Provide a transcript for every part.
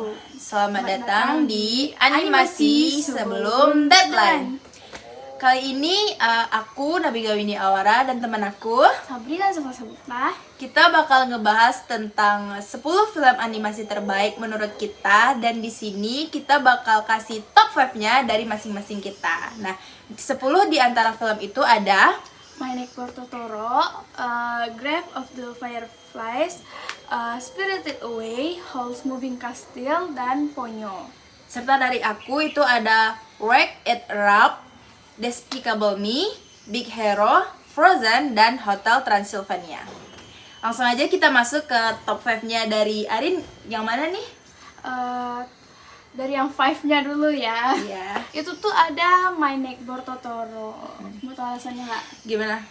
Halo, selamat datang di Animasi Sebelum Deadline. Kali ini aku Nabila Winnie Awara dan teman aku Sabrina Sabutlah. Kita bakal ngebahas tentang 10 film animasi terbaik menurut kita. Dan di sini kita bakal kasih top 5-nya dari masing-masing kita. Nah, 10 di antara film itu ada My Neighbor Totoro, Grave of the Fireflies, Spirited Away, Howl's Moving Castle, dan Ponyo. serta dari aku itu ada Wreck-It Ralph, Despicable Me, Big Hero, Frozen, dan Hotel Transylvania. Langsung aja kita masuk ke top 5-nya dari Arin. Yang mana nih? Dari yang 5-nya dulu ya. Iya. Itu tuh ada My Neighbor Totoro. Mau tahu alasannya nggak? Gimana?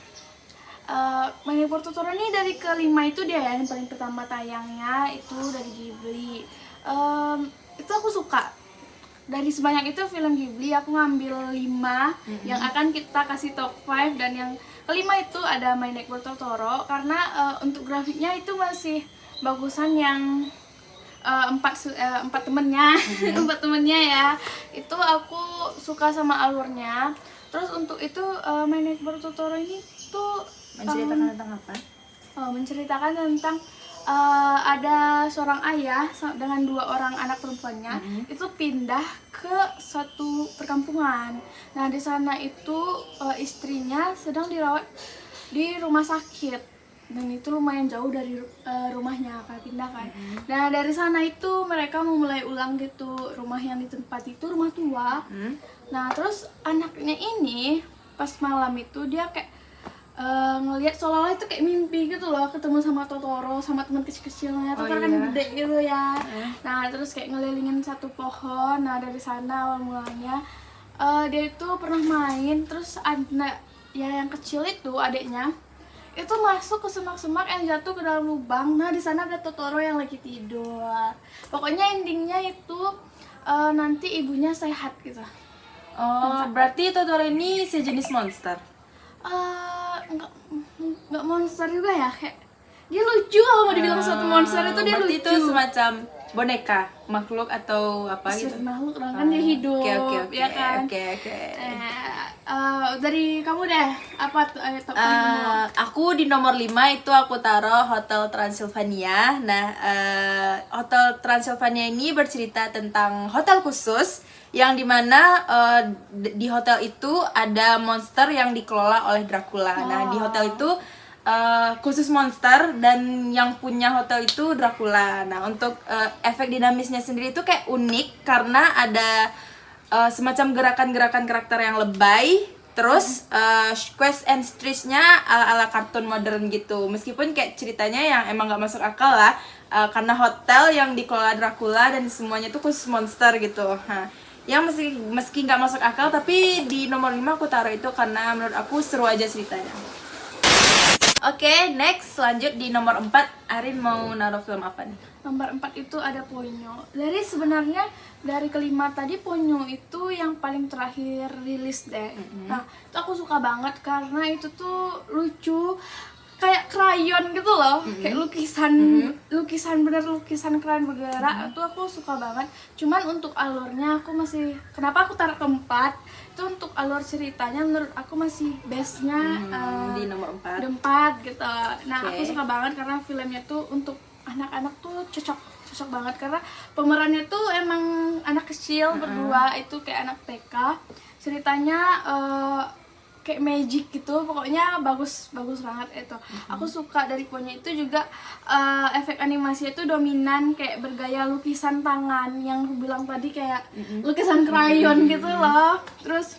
My Neighbor Totoro ini dari kelima itu dia ya, yang paling pertama tayangnya itu dari Ghibli. Itu aku suka. Dari sebanyak itu film Ghibli aku ngambil 5 yang akan kita kasih top 5, dan yang kelima itu ada My Neighbor Totoro karena untuk grafiknya itu masih bagusan yang empat temennya empat temennya ya, itu aku suka sama alurnya. Terus untuk itu My Neighbor Totoro ini tuh Menceritakan tentang apa? menceritakan tentang ada seorang ayah dengan 2 orang anak perempuannya itu pindah ke suatu perkampungan. Nah di sana itu istrinya sedang dirawat di rumah sakit, dan itu lumayan jauh dari rumahnya kan, pindah kan. Nah dari sana itu mereka memulai ulang gitu, rumah yang di tempat itu rumah tua. Nah terus anaknya ini pas malam itu dia kayak ngelihat seolah-olah itu kayak mimpi gitu loh, ketemu sama Totoro, sama teman kecil-kecilnya. Totoro kan gede gitu ya. Nah terus kayak ngelilingin satu pohon. Nah dari sana awal mulanya dia itu pernah main, terus ada ya yang kecil itu adiknya itu masuk ke semak-semak yang jatuh ke dalam lubang. Nah di sana ada Totoro yang lagi tidur. Pokoknya endingnya itu nanti ibunya sehat gitu. Oh, berarti Totoro ini sejenis monster. Enggak monster juga ya, kayak dia lucu. Kalau mau dibilang suatu monster itu dia berarti lucu. itu semacam boneka, makhluk atau apa gitu? Makhluk kan dia hidup. Oke. Ya kan? Oke. Dari kamu deh, apa tuh top 5? Aku di nomor 5 itu aku taruh Hotel Transylvania. Nah, Hotel Transylvania ini bercerita tentang hotel khusus yang dimana di hotel itu ada monster yang dikelola oleh Dracula. Nah, di hotel itu khusus monster dan yang punya hotel itu Dracula. Nah, untuk efek dinamisnya sendiri itu kayak unik karena ada semacam gerakan-gerakan karakter yang lebay. Terus quest and streets-nya ala-ala kartun modern gitu. Meskipun kayak ceritanya yang emang gak masuk akal lah, karena hotel yang dikelola Dracula dan semuanya tuh khusus monster gitu. Nah, yang meski nggak masuk akal, tapi di nomor 5 aku taruh itu karena menurut aku seru aja ceritanya. Oke, next lanjut di nomor 4. Arin mau naruh film apa nih? Nomor 4 itu ada Ponyo. Dari sebenarnya dari kelima tadi, Ponyo itu yang paling terakhir rilis deh. Nah, itu aku suka banget karena itu tuh lucu, kayak krayon gitu loh, kayak lukisan bener, lukisan krayon bergerak. Itu aku suka banget. Cuman untuk alurnya aku masih, kenapa aku taruh keempat? Itu untuk alur ceritanya menurut aku masih bestnya di nomor 4. di 4 gitu. Nah Oke. aku suka banget karena filmnya tuh untuk anak-anak tuh cocok banget, karena pemerannya tuh emang anak kecil berdua, itu kayak anak TK. Ceritanya kayak magic gitu, pokoknya bagus banget itu. Aku suka dari Ponyo itu juga efek animasinya itu dominan, kayak bergaya lukisan tangan yang aku bilang tadi, kayak lukisan krayon gitu loh. Terus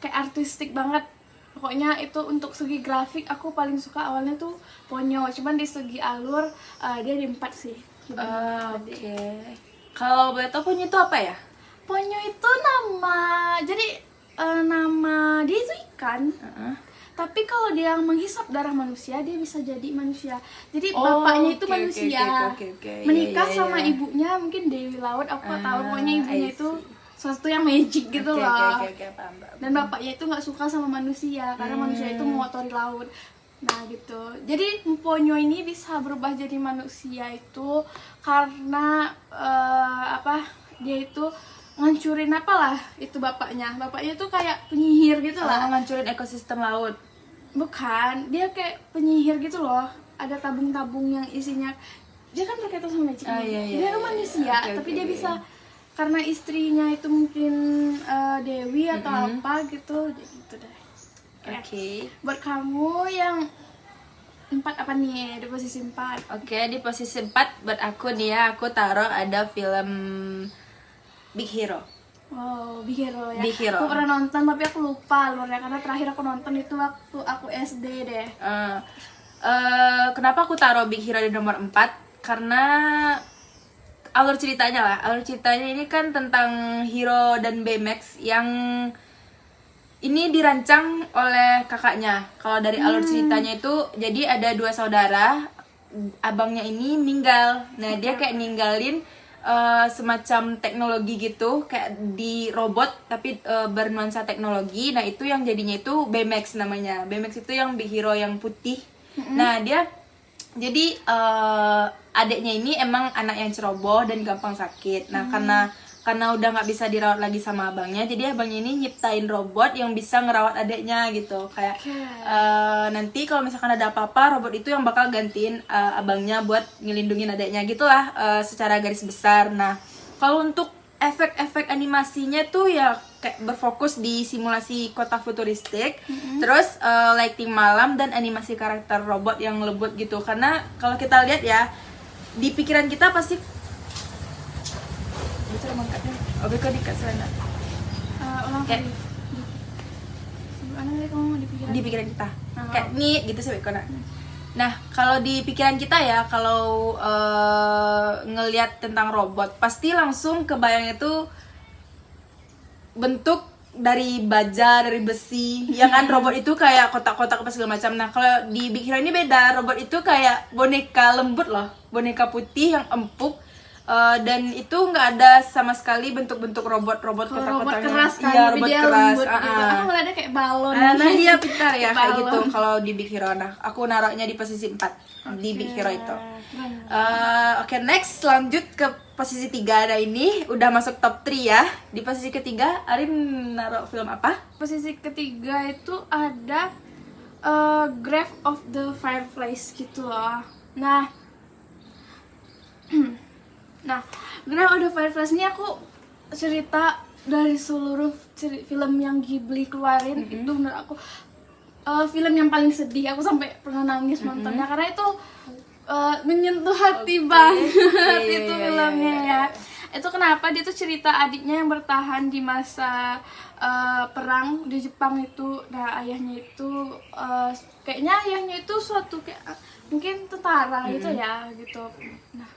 kayak artistik banget. Pokoknya itu untuk segi grafik aku paling suka awalnya tuh Ponyo, cuman di segi alur dia di 4 sih. Oke. Kalau boleh tahu Ponyo itu apa ya? Ponyo itu nama dia itu ikan. Tapi kalau dia menghisap darah manusia, dia bisa jadi manusia. Jadi bapaknya itu manusia. Menikah sama ibunya mungkin Dewi Laut, aku nggak tahu. Pokoknya ibunya itu sesuatu yang magic gitu loh. Paham. Dan bapaknya itu nggak suka sama manusia karena manusia itu mengotori laut. Nah gitu. Jadi Ponyo ini bisa berubah jadi manusia itu karena dia itu ngancurin apalah itu bapaknya. Bapaknya itu kayak penyihir gitu lah. Ngancurin ekosistem laut. Bukan, dia kayak penyihir gitu loh. Ada tabung-tabung yang isinya, dia kan berkaitan sama magic. Dia kan manusia, tapi dia bisa karena istrinya itu mungkin Dewi atau apa gitu, jadi gitu deh. Buat kamu yang 4 apa nih? Di posisi 4. Di posisi 4 buat aku nih ya, aku taruh ada film Big Hero. Oh, Big Hero ya. Big Hero. Aku pernah nonton tapi aku lupa alurnya karena terakhir aku nonton itu waktu aku SD deh. Kenapa aku taruh Big Hero di nomor 4? Karena alur ceritanya lah. Alur ceritanya ini kan tentang Hero dan Baymax yang ini dirancang oleh kakaknya. Kalau dari alur ceritanya itu, jadi ada 2 saudara, abangnya ini meninggal. Nah, dia kayak ninggalin semacam teknologi gitu, kayak di robot tapi bernuansa teknologi. Nah, itu yang jadinya itu Baymax namanya. Baymax itu yang Big Hero yang putih. Nah, dia jadi adiknya ini emang anak yang ceroboh dan gampang sakit. Nah, karena udah nggak bisa dirawat lagi sama abangnya, jadi abangnya ini nyiptain robot yang bisa ngerawat adiknya gitu. Kayak nanti kalau misalkan ada apa-apa, robot itu yang bakal gantiin abangnya buat ngelindungin adiknya gitulah, secara garis besar. Nah, kalau untuk efek-efek animasinya tuh ya kayak berfokus di simulasi kota futuristik, terus lighting malam dan animasi karakter robot yang lembut gitu. Karena kalau kita lihat ya, di pikiran kita pasti bisa mangkatnya. Oke, kok dikat sana. Ulang Kayak kali. Mana tadi kamu di pikiran kita. Kayak nih gitu sih kona. Nah, kalau di pikiran kita ya, kalau ngelihat tentang robot, pasti langsung kebayang itu bentuk dari baja, dari besi, ya kan. Robot itu kayak kotak-kotak apa segala macam. Nah, kalau di Big Hero ini beda, robot itu kayak boneka lembut loh, boneka putih yang empuk. Dan itu nggak ada sama sekali bentuk-bentuk robot kotak-kotaknya. Keras kan, Iya, robot keras. Gitu. Aku ngeliatnya kayak balon. Nah, dia pintar ya kayak gitu kalau di Big Hero. Nah, aku naruhnya di posisi 4 di Big Hero itu. Oke, next lanjut ke posisi 3. Nah, ini udah masuk top 3 ya. Di posisi ketiga, Arin naruh film apa? Posisi ketiga itu ada Grave of the Fireflies gitu loh. Nah, Grave of the Fireflies ini aku cerita dari seluruh film yang Ghibli keluarin, itu menurut aku film yang paling sedih. Aku sampai pernah nangis nontonnya karena itu menyentuh hati banget itu filmnya ya. Itu kenapa dia tuh cerita adiknya yang bertahan di masa perang di Jepang itu. Nah, ayahnya itu kayaknya ayahnya itu suatu kayak mungkin tentara gitu ya gitu. Nah,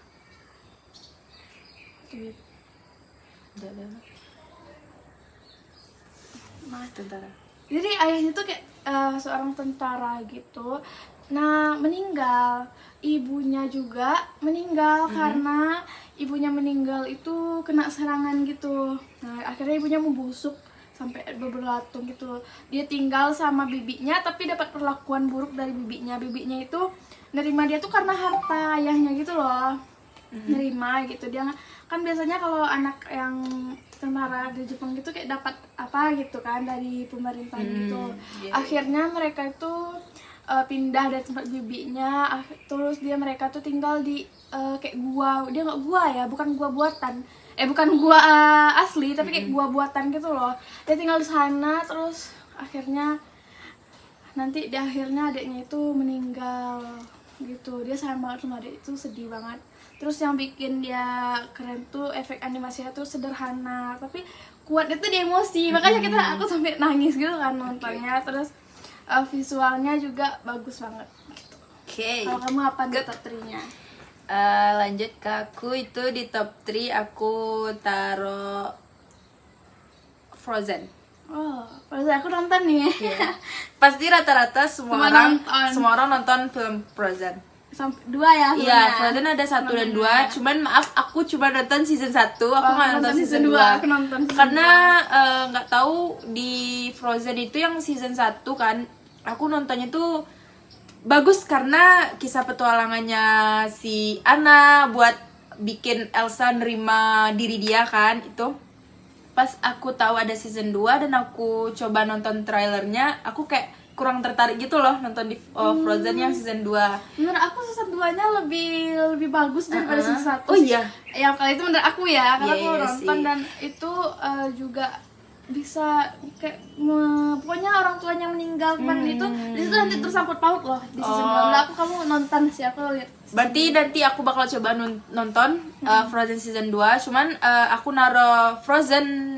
Tentara. Jadi ayahnya tuh kayak seorang tentara gitu. Nah, meninggal. Ibunya juga meninggal karena ibunya meninggal itu kena serangan gitu. Nah, akhirnya ibunya membusuk sampai berbelatung gitu. Dia tinggal sama bibinya tapi dapat perlakuan buruk dari bibinya. Bibinya itu nerima dia tuh karena harta ayahnya gitu loh. Nerima gitu. Dia kan biasanya kalau anak yang tentara di Jepang gitu kayak dapat apa gitu kan dari pemerintahan gitu. Akhirnya mereka itu pindah dari tempat bibinya, terus mereka tuh tinggal di kayak gua. Dia nggak gua ya, bukan gua buatan, bukan gua asli tapi kayak gua buatan gitu loh. Dia tinggal di sana, terus akhirnya nanti di akhirnya adiknya itu meninggal gitu. Dia sayang banget sama adik itu, sedih banget. Terus yang bikin dia keren tuh efek animasinya tuh sederhana tapi kuat, itu di emosi. Makanya aku sampai nangis gitu kan nontonnya. Terus visualnya juga bagus banget gitu. Kalau kamu apa nih top 3-nya? Lanjut ke aku, itu di top 3 aku taruh Frozen. Oh, Frozen aku nonton nih. Pasti rata-rata semua orang nonton film Frozen. Sampai 2 ya? Iya, Frozen ada 1 dan 2. Cuman maaf, aku cuma nonton season 1. Aku nggak nonton season 2. Aku nonton karena nggak tahu di Frozen itu yang season 1 kan. Aku nontonnya tuh bagus karena kisah petualangannya si Anna buat bikin Elsa nerima diri dia kan. Itu pas aku tahu ada season 2 dan aku coba nonton trailernya, aku kayak kurang tertarik gitu loh nonton di Frozen yang season 2. Menurut aku season 2-nya lebih bagus daripada season 1. Oh iya. Yang kali itu menurut aku ya, karena Iya, aku iya nonton sih. dan itu juga bisa kayak pokoknya orang tuanya yang meninggal kemarin itu di situ nanti tersangkut paut loh di season 2. Menurut aku kamu nonton sih, aku lihat. Berarti nanti aku bakal coba nonton Frozen season 2. Cuman aku naro Frozen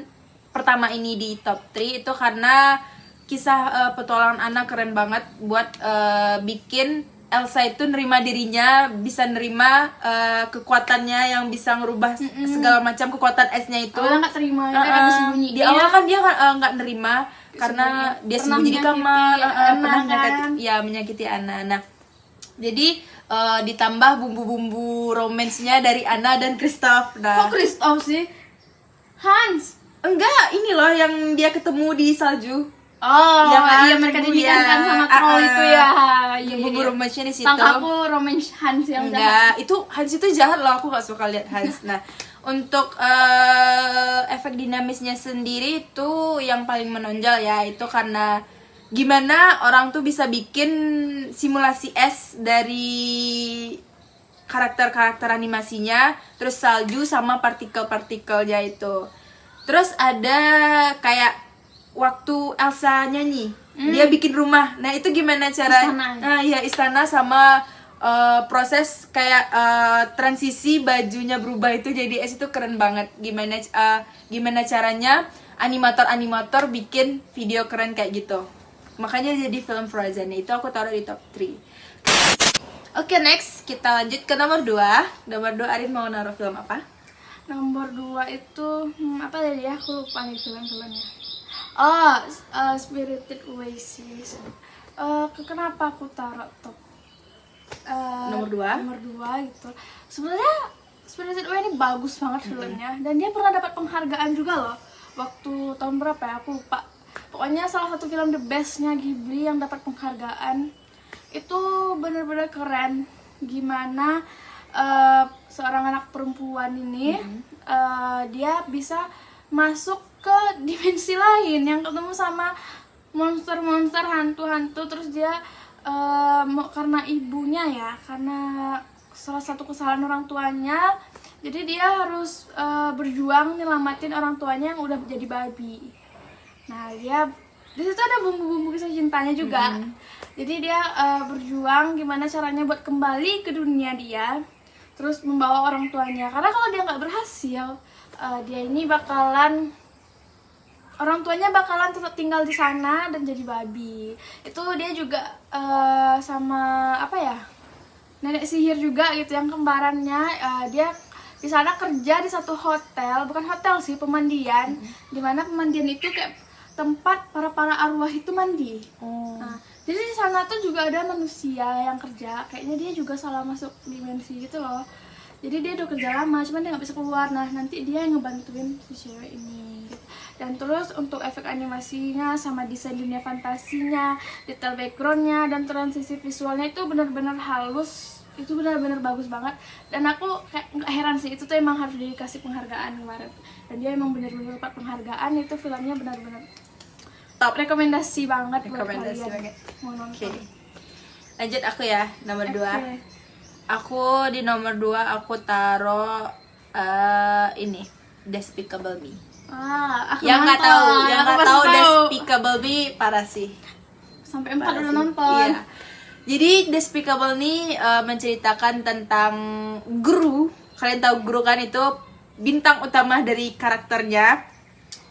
pertama ini di top 3 itu karena kisah petualangan Anna keren banget buat bikin Elsa itu nerima dirinya, bisa nerima kekuatannya yang bisa ngerubah segala macam kekuatan esnya itu. Awalnya nggak terima, dia kan disembunyi. Di awal kan dia nggak nerima karena dia Pernah sembunyi di kamar, menyakiti pernah Anna, menyakiti Anna. Nah, jadi ditambah bumbu-bumbu romansnya dari Anna dan Kristoff. Nah, Kok Kristoff sih? Hans. enggak, ini loh yang dia ketemu di salju. Oh, Yang iya mereka bumbu dinikahan ya. sama troll itu ya. Iya, bumbu romansnya di situ. Tangkap aku romance Hans yang jahat. Enggak, itu Hans itu jahat loh, aku gak suka lihat Hans. Nah, untuk efek dinamisnya sendiri itu yang paling menonjol ya, itu karena gimana orang tuh bisa bikin simulasi es dari karakter-karakter animasinya, terus salju sama partikel-partikelnya itu. Terus ada kayak waktu Elsa nyanyi, dia bikin rumah. Nah, itu gimana cara Istana. Nah, ya istana sama proses kayak transisi bajunya berubah itu jadi es itu keren banget. Gimana caranya animator bikin video keren kayak gitu. Makanya jadi film Frozen itu aku taruh di top 3. Oke, next kita lanjut ke nomor 2. Nomor 2 Arin mau naruh film apa? Nomor 2 itu apa tadi ya? Aku lupa nih film-filmnya. Oh, Spirited Away sih. Kenapa aku taruh top Nomor 2? Nomor 2 gitu. Sebenarnya Spirited Away ini bagus banget filmnya dan dia pernah dapat penghargaan juga loh. Waktu tahun berapa ya? Aku lupa. Pokoknya salah satu film the bestnya Ghibli yang dapat penghargaan. Itu bener-bener keren. Gimana seorang anak perempuan ini dia bisa masuk ke dimensi lain yang ketemu sama monster-monster, hantu-hantu, terus dia karena ibunya ya, karena salah satu kesalahan orang tuanya, jadi dia harus berjuang nyelamatin orang tuanya yang udah jadi babi. Nah, dia di situ ada bumbu-bumbu kisah cintanya juga. Jadi dia berjuang gimana caranya buat kembali ke dunia dia, terus membawa orang tuanya. Karena kalau dia nggak berhasil, dia ini orang tuanya bakalan tetap tinggal di sana dan jadi babi. Itu dia juga sama apa ya, nenek sihir juga gitu yang kembarannya. Dia di sana kerja di satu hotel, bukan hotel sih, pemandian. Dimana pemandian itu kayak tempat para arwah itu mandi. Nah, jadi di sana tuh juga ada manusia yang kerja. Kayaknya dia juga salah masuk dimensi gitu loh. Jadi dia udah kerja lama, cuman dia nggak bisa keluar. Nah, nanti dia yang ngebantuin si cewek ini gitu. Dan terus untuk efek animasinya sama desain dunia fantasinya, detail backgroundnya, dan transisi visualnya itu benar-benar halus. Itu benar-benar bagus banget. Dan aku kayak nggak heran sih, itu tuh emang harus dikasih penghargaan kemarin. Dan dia emang benar-benar dapat penghargaan. Itu filmnya benar-benar top, rekomendasi banget buat kalian mau nonton. Lanjut aku ya, nomor 2. Oke. Aku di nomor 2 aku taruh ini Despicable Me. Aku Yang nggak nonton. tahu, yang Aku nggak pasti tahu tahu. Despicable Me parah sih. Sampai 4 Parah udah sih. nonton. Iya. Jadi Despicable Me menceritakan tentang Gru. Kalian tahu Gru kan, itu bintang utama dari karakternya.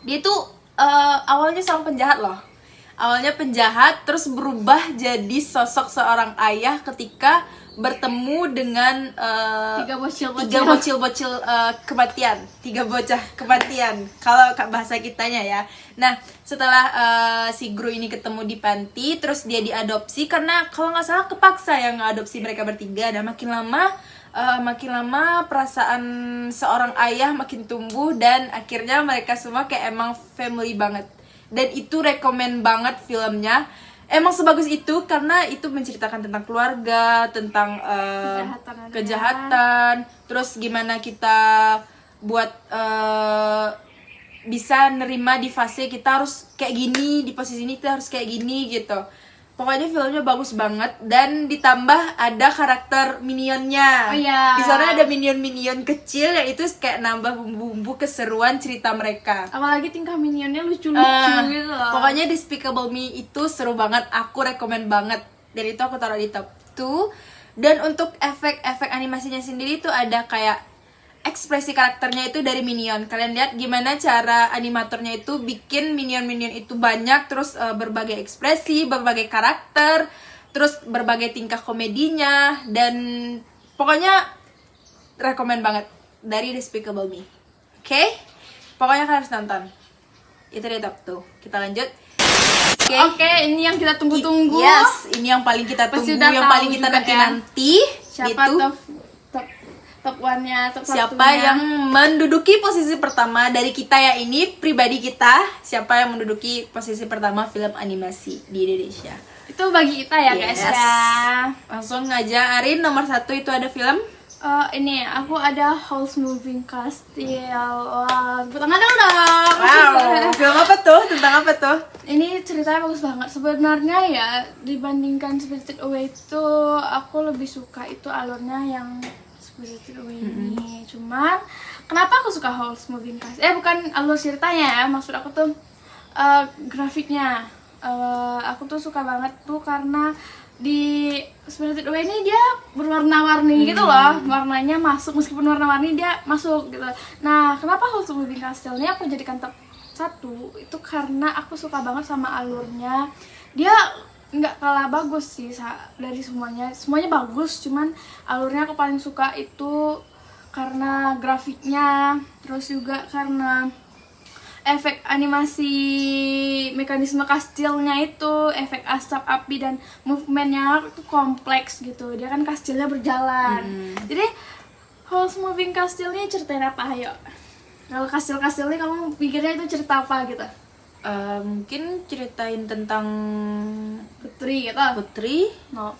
Dia tuh awalnya seorang penjahat loh. Awalnya penjahat, terus berubah jadi sosok seorang ayah ketika bertemu dengan Tiga tiga bocil-bocil kematian, 3 bocah kematian kalau bahasa kitanya ya. Nah, setelah si Gru ini ketemu di panti, terus dia diadopsi karena kalau nggak salah kepaksa yang ngadopsi mereka bertiga. Dan makin lama perasaan seorang ayah makin tumbuh dan akhirnya mereka semua kayak emang family banget. Dan itu rekomen banget filmnya. emang sebagus itu karena itu menceritakan tentang keluarga, tentang kejahatan, terus gimana kita buat bisa nerima di fase kita harus kayak gini, di posisi ini kita harus kayak gini gitu. Pokoknya filmnya bagus banget dan ditambah ada karakter minionnya. Oh iya. Di sana ada minion-minion kecil yang itu kayak nambah bumbu-bumbu keseruan cerita mereka. Apalagi tingkah minionnya lucu-lucu gitu loh. Pokoknya Despicable Me itu seru banget, aku rekomen banget. Dan itu aku taruh di top 2. Dan untuk efek-efek animasinya sendiri itu ada kayak ekspresi karakternya itu dari Minion. Kalian lihat gimana cara animatornya itu bikin Minion-Minion itu banyak, terus berbagai ekspresi, berbagai karakter, terus berbagai tingkah komedinya, dan pokoknya rekomen banget dari Despicable Me. Oke? Pokoknya kalian harus nonton. Itu di top 2. Kita lanjut. Oke, ini yang kita tunggu-tunggu. Yes, ini yang paling kita Pasti tunggu, udah yang tahu paling kita juga nanti-nanti. Siapa Itu top one-nya, top siapa satunya. yang menduduki posisi pertama dari kita ya, ini pribadi kita, siapa yang menduduki posisi pertama film animasi di Indonesia. Itu bagi kita ya guys Yes. ya. Langsung aja Arin, nomor 1 itu ada film Ini aku ada Howl's Moving Castle. Wah, tepuk tangan dulu dong. film apa tuh? Tentang apa tuh? Ini ceritanya bagus banget. Sebenarnya ya dibandingkan Spirited Away itu aku lebih suka itu alurnya yang Spirited Away ini. Cuman kenapa aku suka Howl's Moving Castle? Bukan alur ceritanya ya, maksud aku tuh grafiknya. Aku tuh suka banget tuh karena di Spirited Away ini dia berwarna-warni gitu loh, warnanya masuk, meskipun warna-warni dia masuk gitu. Nah, kenapa Howl's Moving Castle ini aku jadikan top 1 itu karena aku suka banget sama alurnya. Dia nggak kalah bagus sih dari semuanya bagus, cuman alurnya aku paling suka itu karena grafiknya, terus juga karena efek animasi mekanisme kastilnya itu, efek asap api dan movementnya itu kompleks gitu. Dia kan kastilnya berjalan. Jadi Howl's Moving Castle ini ceritain apa, ayo? Kalau kastil-kastil ini kamu pikirnya itu cerita apa gitu? Mungkin ceritain tentang Putri gitu? putri, No.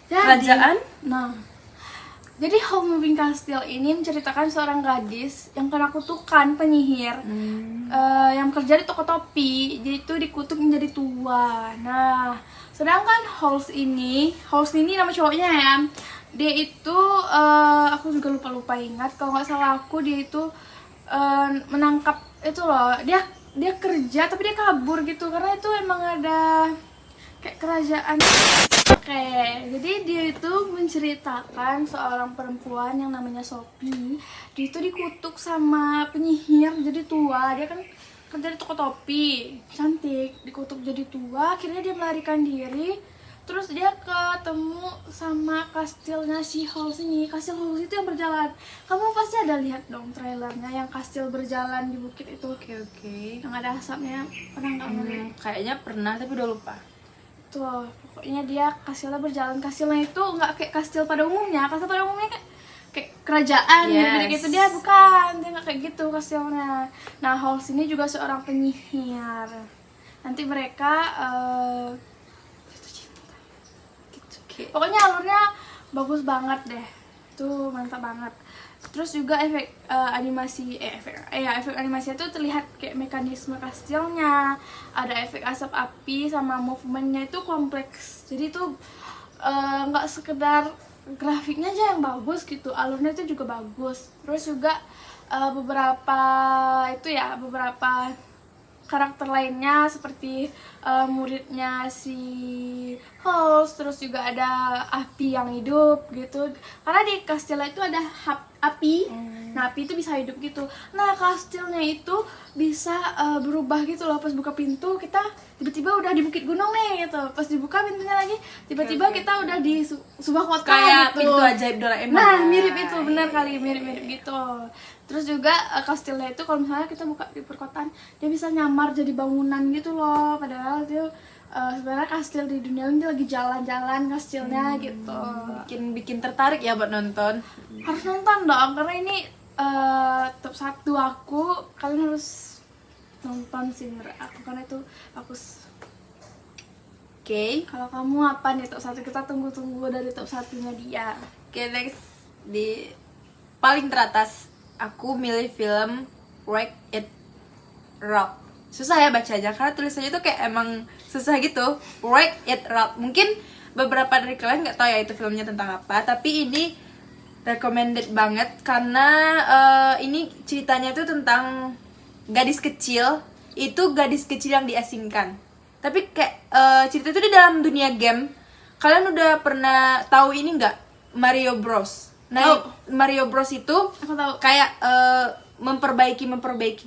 kerajaan. Nah, jadi Howl's Moving Castle ini menceritakan seorang gadis yang kena kutukan penyihir, yang bekerja di toko topi. Jadi itu dikutuk menjadi tua. Nah, sedangkan Howl's ini nama cowoknya ya. Dia itu aku juga lupa ingat. Kalau nggak salah aku dia itu menangkap itu loh. Dia kerja tapi dia kabur gitu karena itu emang ada kayak kerajaan. Oke, jadi dia itu menceritakan seorang perempuan yang namanya Sophie. Dia itu dikutuk sama penyihir jadi tua. Dia kan kerja di toko topi, cantik, dikutuk jadi tua. Akhirnya dia melarikan diri. Terus dia ketemu sama kastilnya si Howl's ini. Kastil Howl's itu yang berjalan. Kamu pasti ada lihat dong trailernya yang kastil berjalan di bukit itu. Oke. Yang ada asapnya. Pernah nggak ngeliat? Kayaknya pernah tapi udah lupa. Tuh, pokoknya dia kastilnya berjalan. Kastilnya itu nggak kayak kastil pada umumnya. Kastil pada umumnya kayak kerajaan gitu. Dia bukan, dia nggak kayak gitu kastilnya. Nah, Howl's ini juga seorang penyihir. Nanti mereka jatuh cinta gitu. Pokoknya alurnya bagus banget deh. Tuh mantap banget. Terus juga efek animasi itu terlihat kayak mekanisme kastilnya, ada efek asap api sama movementnya itu kompleks. Jadi itu nggak sekedar grafiknya aja yang bagus gitu, alurnya itu juga bagus. Terus juga beberapa karakter lainnya seperti muridnya si Howl's, terus juga ada api yang hidup gitu. Karena di kastilnya itu ada api, nah api itu bisa hidup gitu. Nah kastilnya itu bisa berubah gitu loh. Pas buka pintu kita tiba-tiba udah di Bukit Gunung nih gitu. Pas dibuka pintunya lagi tiba-tiba kita udah di sebuah kota Kayak gitu. pintu ajaib Doraemon. Nah mirip itu, benar kali, mirip gitu. Terus juga kastilnya itu kalau misalnya kita buka di perkotaan dia bisa nyamar jadi bangunan gitu loh. Padahal dia sebenarnya kastil di dunia ini lagi jalan-jalan kastilnya gitu. Bikin tertarik ya buat nonton. Harus nonton dong karena ini top 1 aku. Kalian harus nonton sih menurut aku karena itu bagus. Oke. Kalau kamu apa nih top 1? Kita tunggu-tunggu dari top 1-nya dia. Oke, next di paling teratas aku milih film Wreck It Ralph. Susah ya bacanya karena tulisannya tuh kayak emang susah gitu. Wreck It Ralph. Mungkin beberapa dari kalian nggak tahu ya itu filmnya tentang apa, tapi ini recommended banget karena ini ceritanya tuh tentang gadis kecil. Itu gadis kecil yang diasingkan. Tapi kayak cerita itu di dalam dunia game. Kalian udah pernah tahu ini nggak? Mario Bros. Nah, Mario Bros itu Aku tahu. kayak memperbaiki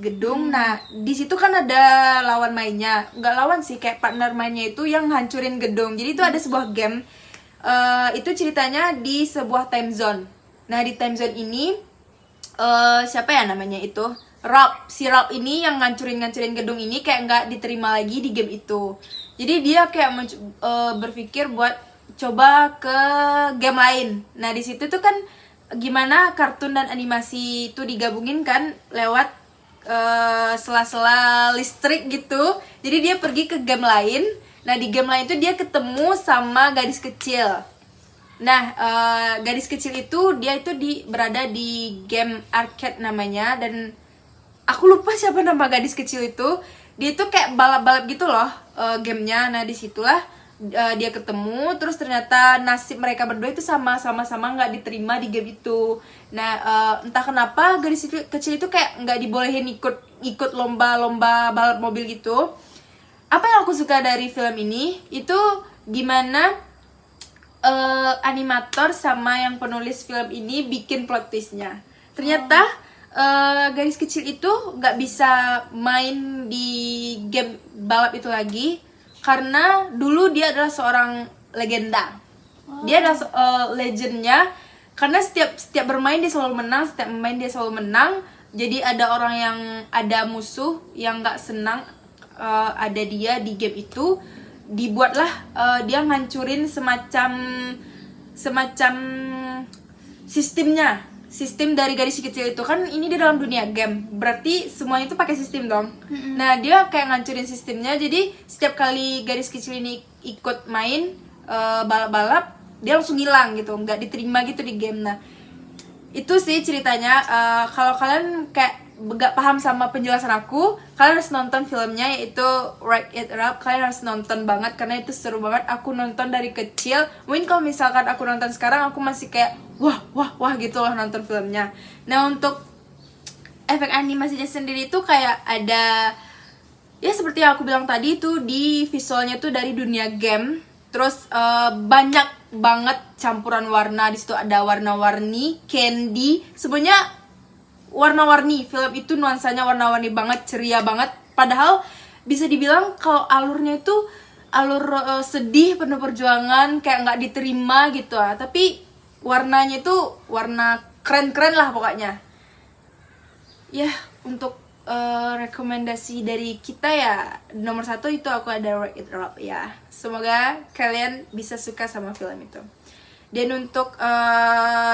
gedung. Nah, di situ kan ada lawan mainnya. Nggak lawan sih, kayak partner mainnya itu yang hancurin gedung. Jadi itu ada sebuah game. Itu ceritanya di sebuah time zone. Nah, di time zone ini siapa ya namanya itu? Ralph. Si Ralph ini yang ngancurin gedung ini kayak nggak diterima lagi di game itu. Jadi dia kayak berpikir buat coba ke game lain. Nah, di situ tuh kan gimana kartun dan animasi itu digabungin kan lewat sela-sela listrik gitu. Jadi dia pergi ke game lain. Nah, di game lain itu dia ketemu sama gadis kecil. Nah, gadis kecil itu dia itu berada di game arcade namanya, dan aku lupa siapa nama gadis kecil itu. Dia tuh kayak balap-balap gitu loh gamenya. Nah, disitulah dia ketemu, terus ternyata nasib mereka berdua itu sama-sama nggak diterima di game itu. Nah, entah kenapa gadis kecil itu kayak nggak dibolehin ikut lomba balap mobil gitu. Apa yang aku suka dari film ini itu gimana animator sama yang penulis film ini bikin plot twistnya. Ternyata gadis kecil itu nggak bisa main di game balap itu lagi karena dulu dia adalah seorang legenda. Dia adalah legendnya karena setiap bermain dia selalu menang, setiap bermain dia selalu menang. Jadi ada musuh yang nggak senang ada dia di game itu, dibuatlah dia ngancurin semacam sistem dari gadis kecil itu. Kan ini di dalam dunia game, berarti semuanya itu pakai sistem dong. Nah, dia kayak ngancurin sistemnya. Jadi setiap kali gadis kecil ini ikut main balap-balap, dia langsung hilang gitu, nggak diterima gitu di game. Nah, itu sih ceritanya. Kalau kalian kayak gak paham sama penjelasan aku, kalian harus nonton filmnya, yaitu Wreck It Ralph. Kalian harus nonton banget karena itu seru banget. Aku nonton dari kecil. Mungkin kalau misalkan aku nonton sekarang, aku masih kayak wah gitu loh nonton filmnya. Nah, untuk efek animasinya sendiri itu kayak ada, ya seperti yang aku bilang tadi, itu di visualnya tuh dari dunia game. Terus banyak banget campuran warna. Di situ ada warna-warni, candy, semuanya warna-warni. Film itu nuansanya warna-warni banget, ceria banget. Padahal bisa dibilang kalau alurnya itu alur sedih, penuh perjuangan, kayak nggak diterima gitu ah. Tapi warnanya itu warna keren-keren lah pokoknya. Ya, untuk rekomendasi dari kita ya, nomor 1 itu aku ada Wreck It Ralph ya. Semoga kalian bisa suka sama film itu. Dan untuk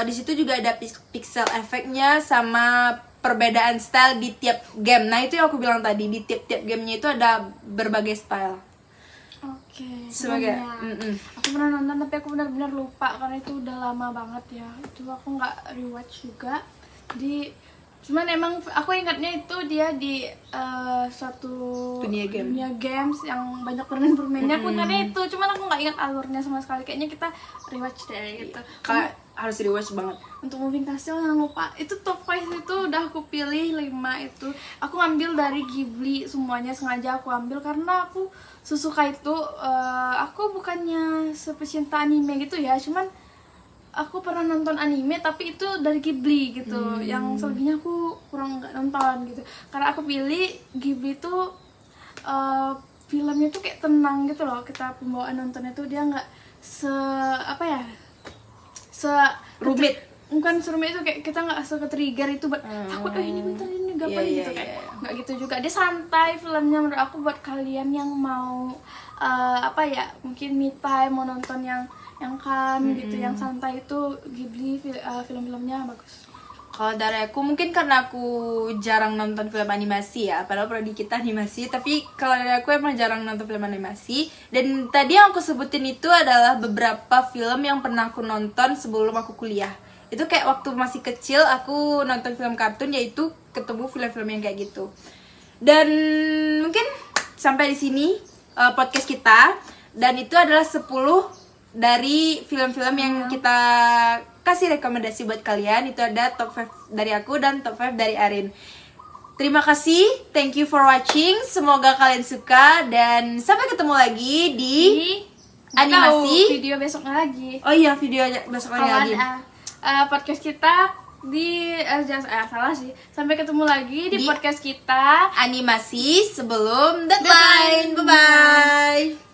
di situ juga ada pixel efeknya sama perbedaan style di tiap game. Nah, itu yang aku bilang tadi, di tiap gamenya itu ada berbagai style. Oke. Semoga. Aku pernah nonton tapi aku benar-benar lupa karena itu udah lama banget ya. Itu aku nggak rewatch juga. Jadi cuman emang aku ingatnya itu dia di suatu Dunia games yang banyak permainannya. Aku ingatnya itu, cuman aku nggak ingat alurnya sama sekali. Kayaknya kita rewatch deh gitu. Kalian harus rewatch banget. Untuk Moving Castle jangan lupa, itu top 5 itu udah aku pilih 5 itu. Aku ngambil dari Ghibli semuanya, sengaja aku ambil karena aku sesuka itu. Aku bukannya sepecinta anime gitu ya, cuman aku pernah nonton anime tapi itu dari Ghibli gitu. Yang selebihnya aku kurang nggak nonton gitu. Karena aku pilih Ghibli tuh filmnya tuh kayak tenang gitu loh. Kita pembawaan nontonnya tuh dia nggak Rumit. Bukan serumit itu, kayak kita nggak ke-trigger itu buat takut ini bentar ini gampang gitu kayak nggak gitu juga. Dia santai filmnya menurut aku, buat kalian yang mau mungkin me time, mau nonton yang calm gitu, yang santai, itu Ghibli film-filmnya bagus. Kalau dari aku mungkin karena aku jarang nonton film animasi ya, padahal prodi kita animasi, tapi kalau dari aku emang jarang nonton film animasi. Dan tadi yang aku sebutin itu adalah beberapa film yang pernah aku nonton sebelum aku kuliah. Itu kayak waktu masih kecil aku nonton film kartun, yaitu ketemu film-film yang kayak gitu. Dan mungkin sampai di sini podcast kita, dan itu adalah 10 dari film-film yang kita kasih rekomendasi buat kalian. Itu ada top 5 dari aku dan top 5 dari Arin. Terima kasih, thank you for watching. Semoga kalian suka dan sampai ketemu lagi di animasi. Video besoknya lagi. Oh iya, video besok Kalau lagi. ada podcast kita di salah sih. Sampai ketemu lagi di Di podcast kita Animasi sebelum deadline. Bye bye.